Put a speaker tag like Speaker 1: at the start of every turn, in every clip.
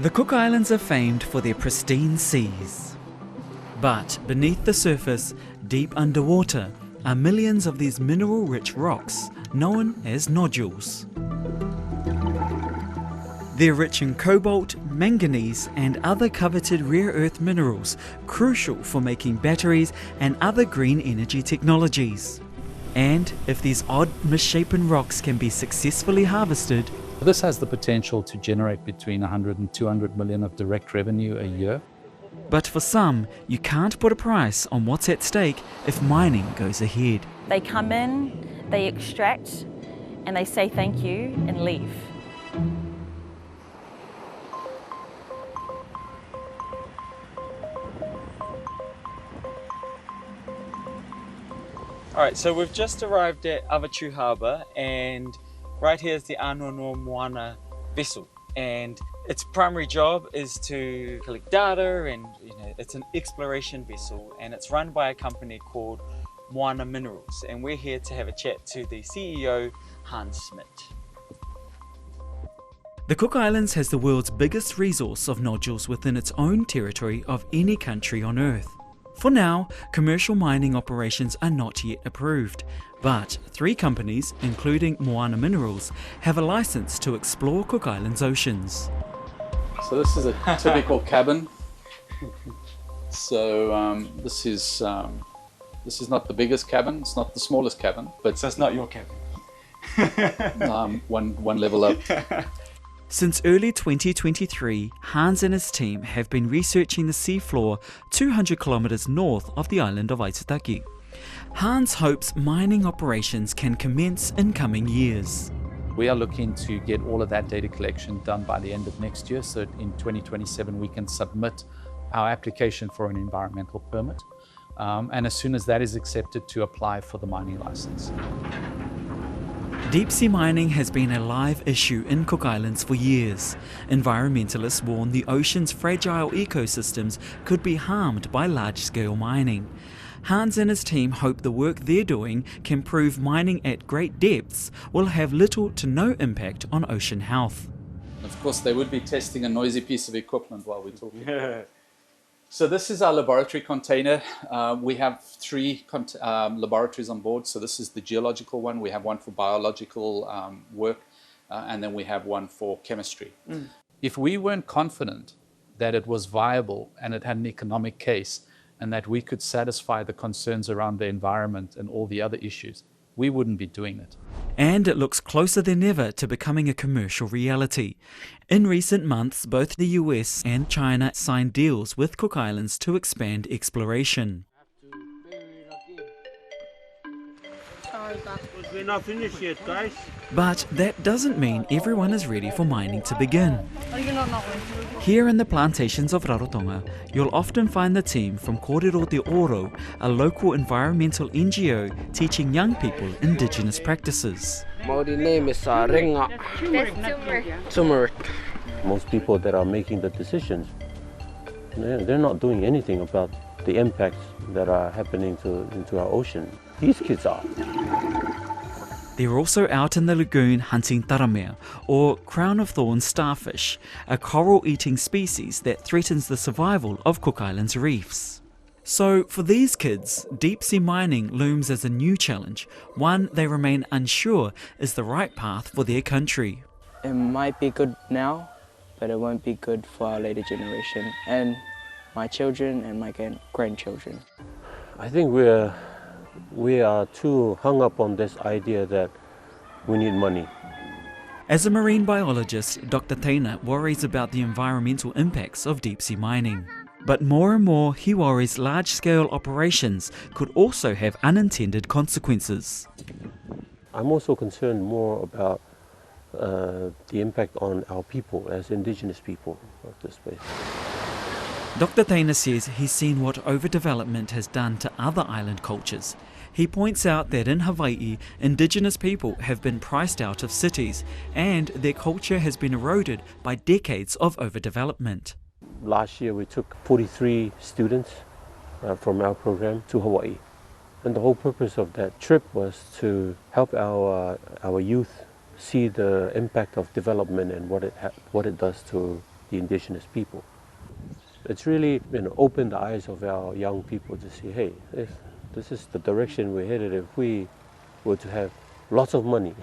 Speaker 1: The Cook Islands are famed for their pristine seas. But beneath the surface, deep underwater, are millions of these mineral-rich rocks known as nodules. They're rich in cobalt, manganese and other coveted rare earth minerals crucial for making batteries and other green energy technologies. And if these odd misshapen rocks can be successfully harvested,
Speaker 2: this has the potential to generate between 100 and 200 million of direct revenue a year.
Speaker 1: But for some, you can't put a price on what's at stake if mining goes ahead.
Speaker 3: They come in, they extract, and they say thank you and leave.
Speaker 4: Alright, so we've just arrived at Awatu Harbour, and right here is the Anono Moana vessel, and its primary job is to collect data, and it's an exploration vessel, and it's run by a company called Moana Minerals, and we're here to have a chat to the CEO, Hans Smit.
Speaker 1: The Cook Islands has the world's biggest resource of nodules within its own territory of any country on Earth. For now, commercial mining operations are not yet approved, but 3 companies, including Moana Minerals, have a license to explore Cook Islands oceans.
Speaker 2: So this is a typical cabin. So this is not the biggest cabin, it's not the smallest cabin, but
Speaker 4: So it's not your cabin?
Speaker 2: one level up.
Speaker 1: Since early 2023, Hans and his team have been researching the seafloor 200 kilometres north of the island of Aitutaki. Hans hopes mining operations can commence in coming years.
Speaker 2: We are looking to get all of that data collection done by the end of next year, so in 2027 we can submit our application for an environmental permit, and as soon as that is accepted, to apply for the mining license.
Speaker 1: Deep sea mining has been a live issue in Cook Islands for years. Environmentalists warn the ocean's fragile ecosystems could be harmed by large-scale mining. Hans and his team hope the work they're doing can prove mining at great depths will have little to no impact on ocean health.
Speaker 2: Of course, they would be testing a noisy piece of equipment while we're talking. So this is our laboratory container. We have 3 laboratories on board. So this is the geological one. We have one for biological work, and then we have one for chemistry. If we weren't confident that it was viable and it had an economic case and that we could satisfy the concerns around the environment and all the other issues, we wouldn't be doing it.
Speaker 1: And it looks closer than ever to becoming a commercial reality. In recent months, both the US and China signed deals with Cook Islands to expand exploration.
Speaker 5: We're not finished yet, guys.
Speaker 1: But that doesn't mean everyone is ready for mining to begin. Here in the plantations of Rarotonga, you'll often find the team from Kōrero Te Oro, a local environmental NGO teaching young people indigenous practices.
Speaker 5: Maori name is Renga. Turmeric.
Speaker 6: Most people that are making the decisions, they're not doing anything about the impacts that are happening into our ocean. These kids are.
Speaker 1: They're also out in the lagoon hunting taramea, or crown of thorns starfish, a coral-eating species that threatens the survival of Cook Islands reefs. So for these kids, deep-sea mining looms as a new challenge, one they remain unsure is the right path for their country.
Speaker 7: It might be good now, but it won't be good for our later generation and my children and my grandchildren.
Speaker 6: I think we are too hung up on this idea that we need money.
Speaker 1: As a marine biologist, Dr. Teina worries about the environmental impacts of deep-sea mining. But more and more, he worries large-scale operations could also have unintended consequences.
Speaker 6: I'm also concerned more about the impact on our people as indigenous people of this place.
Speaker 1: Dr. Teina says he's seen what overdevelopment has done to other island cultures. He points out that in Hawaii, indigenous people have been priced out of cities and their culture has been eroded by decades of overdevelopment.
Speaker 6: Last year we took 43 students from our program to Hawaii. And the whole purpose of that trip was to help our youth see the impact of development and what it does to the the indigenous people. It's really opened the eyes of our young people to see, hey, if this is the direction we're headed. If we were to have lots of money,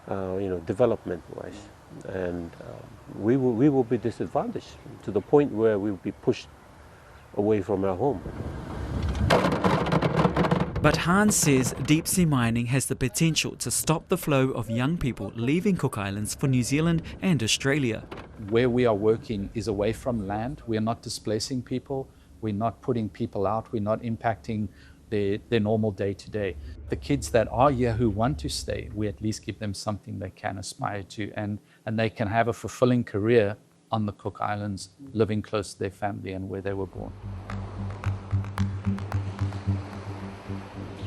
Speaker 6: development-wise, and we will be disadvantaged to the point where we will be pushed away from our home.
Speaker 1: But Hans says deep sea mining has the potential to stop the flow of young people leaving Cook Islands for New Zealand and Australia.
Speaker 2: Where we are working is away from land. We are not displacing people. We're not putting people out. We're not impacting their normal day-to-day. The kids that are here who want to stay, we at least give them something they can aspire to, and they can have a fulfilling career on the Cook Islands, living close to their family and where they were born.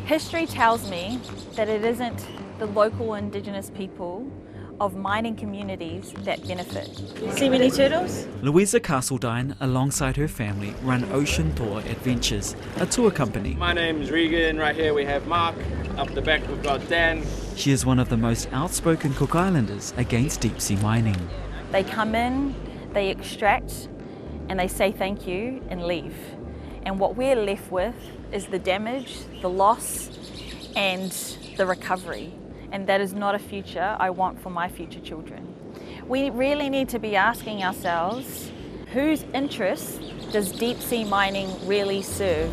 Speaker 3: History tells me that it isn't the local Indigenous people of mining communities that benefit. See many turtles?
Speaker 1: Louisa Castledine, alongside her family, run Ocean Tour Adventures, a tour company.
Speaker 5: My name's Regan. Right here we have Mark. Up the back we've got Dan.
Speaker 1: She is one of the most outspoken Cook Islanders against deep sea mining.
Speaker 3: They come in, they extract, and they say thank you and leave. And what we're left with is the damage, the loss, and the recovery. And that is not a future I want for my future children. We really need to be asking ourselves, whose interests does deep sea mining really serve?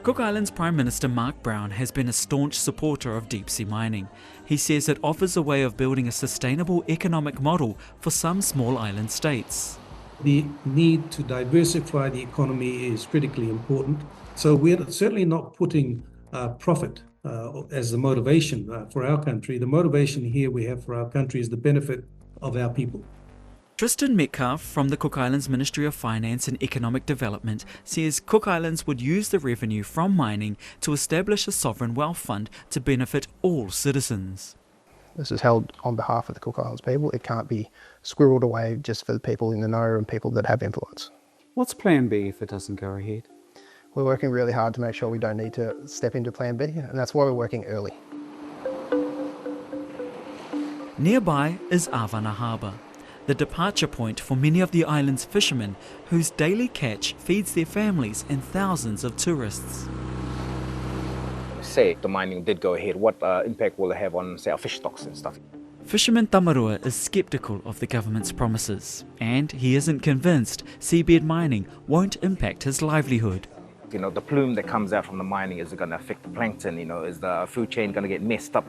Speaker 1: Cook Islands Prime Minister Mark Brown has been a staunch supporter of deep sea mining. He says it offers a way of building a sustainable economic model for some small island states.
Speaker 8: The need to diversify the economy is critically important. So we're certainly not putting profit as the motivation for our country. The motivation here we have for our country is the benefit of our people.
Speaker 1: Tristan Metcalf from the Cook Islands Ministry of Finance and Economic Development says Cook Islands would use the revenue from mining to establish a sovereign wealth fund to benefit all citizens.
Speaker 9: This is held on behalf of the Cook Islands people. It can't be squirreled away just for the people in the know and people that have influence.
Speaker 10: What's plan B if it doesn't go ahead?
Speaker 9: We're working really hard to make sure we don't need to step into plan B, and that's why we're working early.
Speaker 1: Nearby is Avana Harbour, the departure point for many of the island's fishermen whose daily catch feeds their families and thousands of tourists.
Speaker 11: Say the mining did go ahead, what impact will it have on, say, our fish stocks and stuff?
Speaker 1: Fisherman Tamarua is sceptical of the government's promises, and he isn't convinced seabed mining won't impact his livelihood.
Speaker 11: You know, the plume that comes out from the mining, is it going to affect the plankton? You know, is the food chain going to get messed up?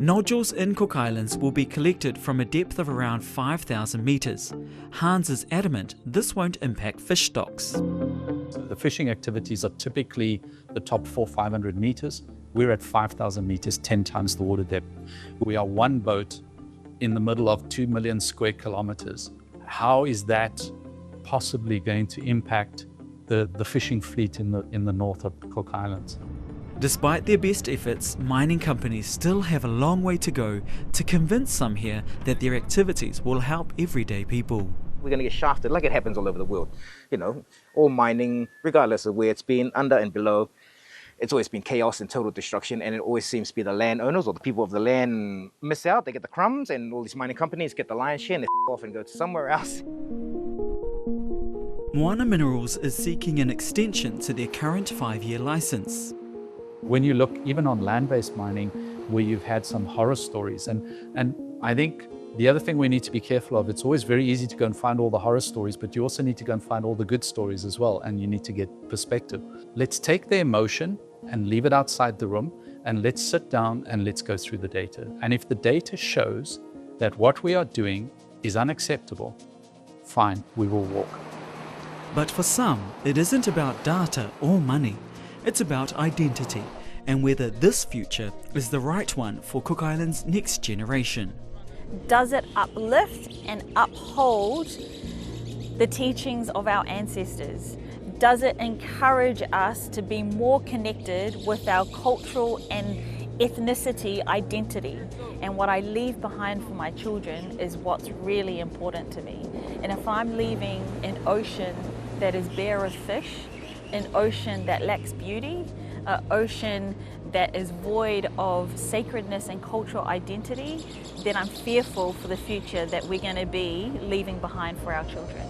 Speaker 1: Nodules in Cook Islands will be collected from a depth of around 5,000 metres. Hans is adamant this won't impact fish stocks.
Speaker 2: The fishing activities are typically the top 400-500 metres. We're at 5,000 metres, 10 times the water depth. We are one boat in the middle of 2 million square kilometres. How is that possibly going to impact the fishing fleet in the north of the Cook Islands?
Speaker 1: Despite their best efforts, mining companies still have a long way to go to convince some here that their activities will help everyday people.
Speaker 11: We're going to get shafted like it happens all over the world. You know, all mining, regardless of where it's been, under and below, it's always been chaos and total destruction, and it always seems to be the landowners or the people of the land miss out. They get the crumbs, and all these mining companies get the lion's share and they off and go to somewhere else.
Speaker 1: Moana Minerals is seeking an extension to their current 5-year licence.
Speaker 2: When you look even on land-based mining, where you've had some horror stories, and I think the other thing we need to be careful of, it's always very easy to go and find all the horror stories, but you also need to go and find all the good stories as well, and you need to get perspective. Let's take the emotion and leave it outside the room, and let's sit down and let's go through the data. And if the data shows that what we are doing is unacceptable, fine, we will walk.
Speaker 1: But for some, it isn't about data or money. It's about identity and whether this future is the right one for Cook Island's next generation.
Speaker 3: Does it uplift and uphold the teachings of our ancestors? Does it encourage us to be more connected with our cultural and ethnicity identity? And what I leave behind for my children is what's really important to me. And if I'm leaving an ocean that is bare of fish, an ocean that lacks beauty, an ocean that is void of sacredness and cultural identity, then I'm fearful for the future that we're going to be leaving behind for our children.